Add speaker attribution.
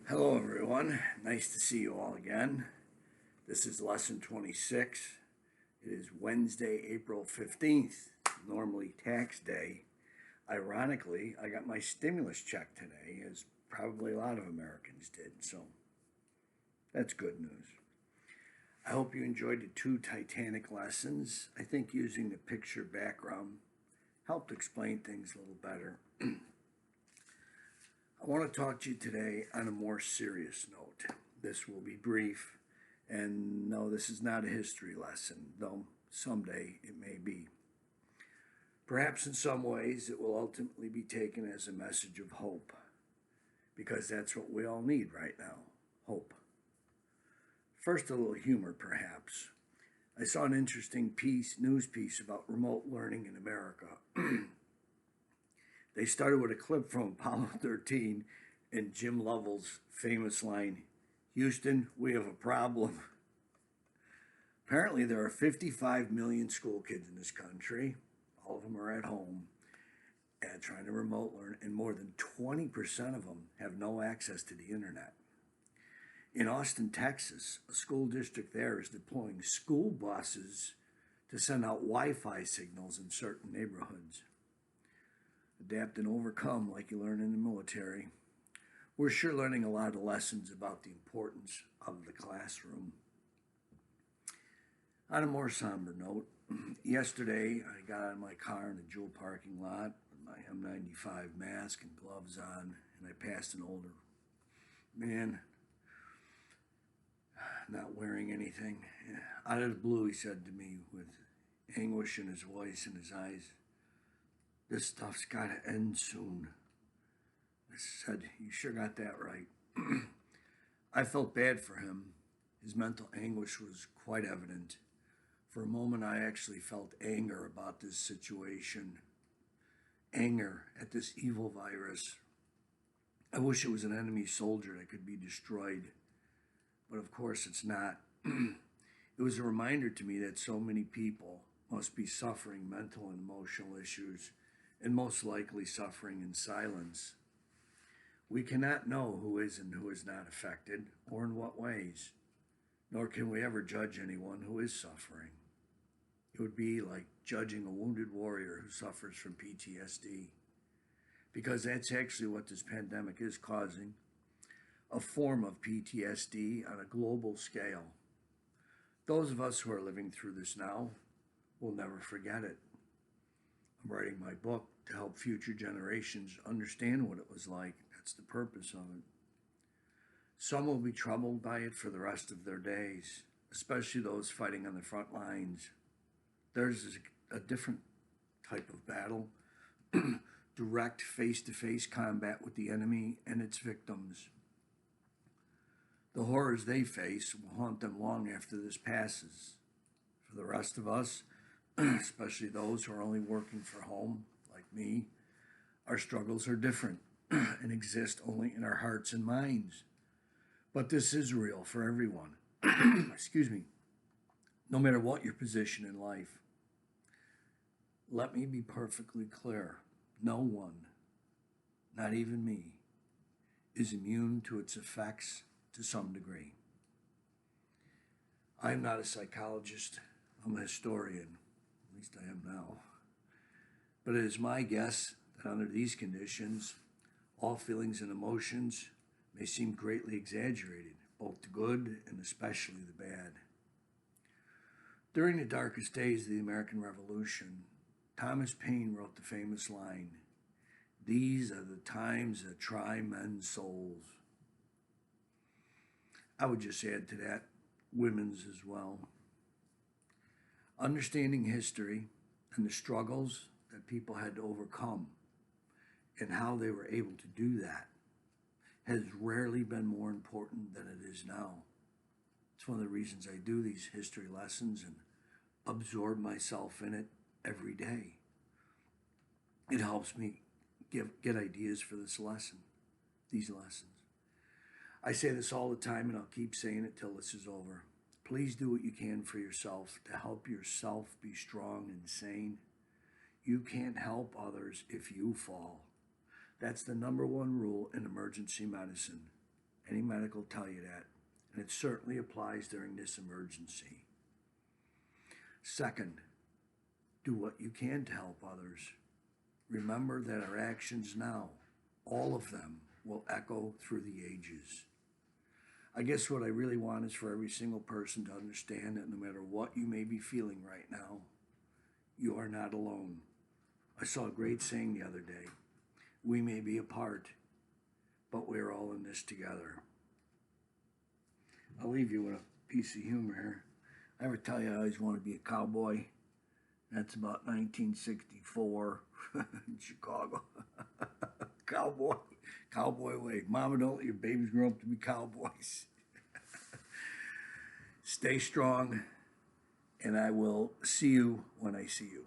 Speaker 1: Hello, everyone. Nice to see you all again. This is lesson 26. It is Wednesday, April 15th, normally tax day. Ironically, I got my stimulus check today, as probably a lot of Americans did, so that's good news. I hope you enjoyed the two Titanic lessons. I think using the picture background helped explain things a little better. I want to talk to you today on a more serious note. This will be brief, and no, this is not a history lesson, though someday it may be. Perhaps in some ways it will ultimately be taken as a message of hope, because that's what we all need right now, hope. First, a little humor, perhaps. I saw an interesting news piece about remote learning in America. They started with a clip from Apollo 13 and Jim Lovell's famous line, "Houston, we have a problem." Apparently, there are 55 million school kids in this country. All of them are at home and trying to remote learn, and more than 20% of them have no access to the internet. In Austin, Texas, a school district there is deploying school buses to send out Wi-Fi signals in certain neighborhoods. Adapt and overcome, like you learn in the military. We're sure learning a lot of lessons about the importance of the classroom. On a more somber note, yesterday I got out of my car in a Jewel parking lot with my M95 mask and gloves on, and I passed an older man not wearing anything. Out of the blue, he said to me with anguish in his voice and his eyes, "This stuff's got to end soon." I said, "You sure got that right." I felt bad for him. His mental anguish was quite evident. For a moment, I actually felt anger about this situation, anger at this evil virus. I wish it was an enemy soldier that could be destroyed, but of course it's not. It was a reminder to me that so many people must be suffering mental and emotional issues, and most likely suffering in silence. We cannot know who is and who is not affected, or in what ways, nor can we ever judge anyone who is suffering. It would be like judging a wounded warrior who suffers from PTSD, because that's actually what this pandemic is causing, a form of PTSD on a global scale. Those of us who are living through this now will never forget it. I'm writing my book to help future generations understand what it was like. That's the purpose of it. Some will be troubled by it for the rest of their days, especially those fighting on the front lines. Theirs is a different type of battle, direct face-to-face combat with the enemy and its victims. The horrors they face will haunt them long after this passes. For the rest of us, especially those who are only working from home, like me, our struggles are different and exist only in our hearts and minds. But this is real for everyone. Excuse me. No matter what your position in life. Let me be perfectly clear. No one, not even me, is immune to its effects to some degree. I'm not a psychologist. I'm a historian. At least I am now. But it is my guess that under these conditions, all feelings and emotions may seem greatly exaggerated, both the good and especially the bad. During the darkest days of the American Revolution, Thomas Paine wrote the famous line, "These are the times that try men's souls." I would just add to that, women's as well. Understanding history and the struggles that people had to overcome and how they were able to do that has rarely been more important than it is now. It's one of the reasons I do these history lessons and absorb myself in it every day. It helps me get ideas for these lessons. I say this all the time, and I'll keep saying it till this is over. Please do what you can for yourself to help yourself be strong and sane. You can't help others if you fall. That's the number one rule in emergency medicine. Any medic will tell you that. And it certainly applies during this emergency. Second, do what you can to help others. Remember that our actions now, all of them, will echo through the ages. I guess what I really want is for every single person to understand that no matter what you may be feeling right now, you are not alone. I saw a great saying the other day. We may be apart, but we're all in this together. I'll leave you with a piece of humor here. I ever tell you I always wanted to be a cowboy? That's about 1964 in Chicago. Cowboy way. Mama, don't let your babies grow up to be cowboys. Stay strong, and I will see you when I see you.